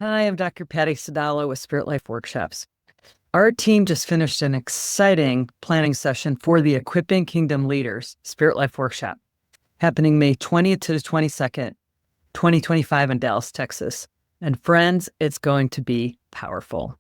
Hi, I'm Dr. Patty Sadallah with Spirit Life Workshops. Our team just finished an exciting planning session for the Equipping Kingdom Leaders Spirit Life Workshop, happening May 20th to the 22nd, 2025 in Dallas, Texas. And friends, it's going to be powerful.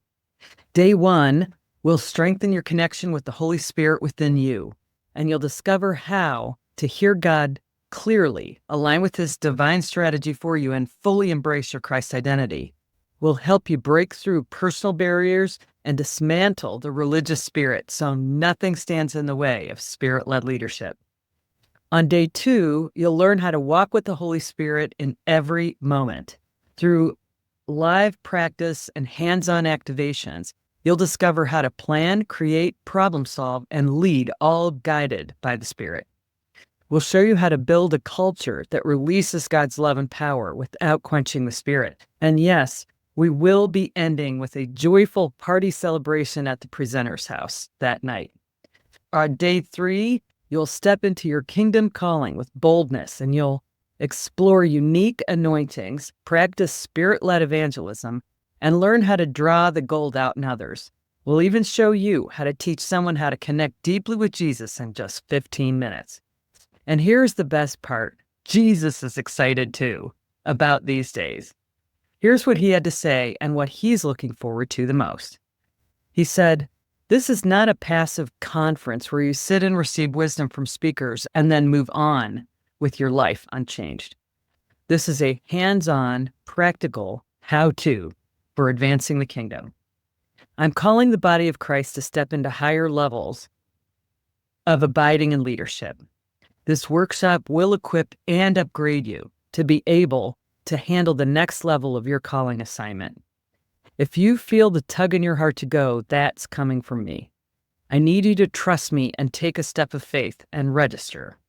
Day one will strengthen your connection with the Holy Spirit within you, and you'll discover how to hear God clearly, align with His divine strategy for you, and fully embrace your Christ identity. Will help you break through personal barriers and dismantle the religious spirit so nothing stands in the way of Spirit-led leadership. On day two, you'll learn how to walk with the Holy Spirit in every moment. Through live practice and hands-on activations, you'll discover how to plan, create, problem solve, and lead, all guided by the Spirit. We'll show you how to build a culture that releases God's love and power without quenching the Spirit. And yes, we will be ending with a joyful party celebration at the presenter's house that night. On day three, you'll step into your kingdom calling with boldness, and you'll explore unique anointings, practice Spirit-led evangelism, and learn how to draw the gold out in others. We'll even show you how to teach someone how to connect deeply with Jesus in just 15 minutes. And here's the best part. Jesus is excited too about these days. Here's what he had to say and what he's looking forward to the most. He said, "This is not a passive conference where you sit and receive wisdom from speakers and then move on with your life unchanged. This is a hands-on, practical how-to for advancing the kingdom. I'm calling the body of Christ to step into higher levels of abiding in leadership. This workshop will equip and upgrade you to be able to handle the next level of your calling assignment. If you feel the tug in your heart to go, that's coming from me. I need you to trust me and take a step of faith and register.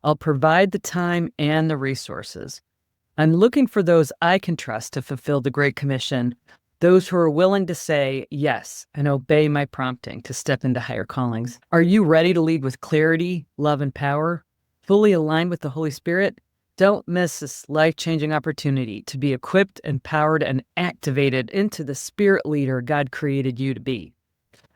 I'll provide the time and the resources. I'm looking for those I can trust to fulfill the Great Commission, those who are willing to say yes and obey my prompting to step into higher callings. Are you ready to lead with clarity, love, and power, fully aligned with the Holy Spirit? Don't miss this life-changing opportunity to be equipped, empowered, and activated into the spirit leader God created you to be.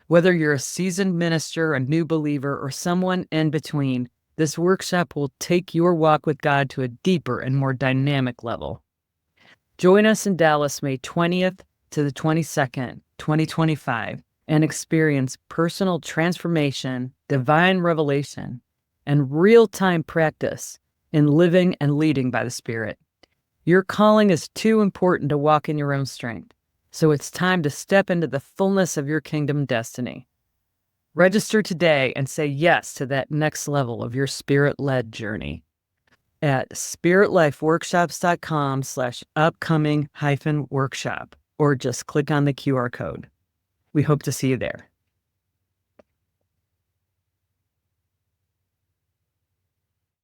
Whether you're a seasoned minister, a new believer, or someone in between, this workshop will take your walk with God to a deeper and more dynamic level. Join us in Dallas, May 20th to the 22nd, 2025, and experience personal transformation, divine revelation, and real-time practice in living and leading by the Spirit. Your calling is too important to walk in your own strength, so it's time to step into the fullness of your kingdom destiny. Register today and say yes to that next level of your Spirit-led journey at spiritlifeworkshops.com/upcoming-workshop, or just click on the QR code. We hope to see you there.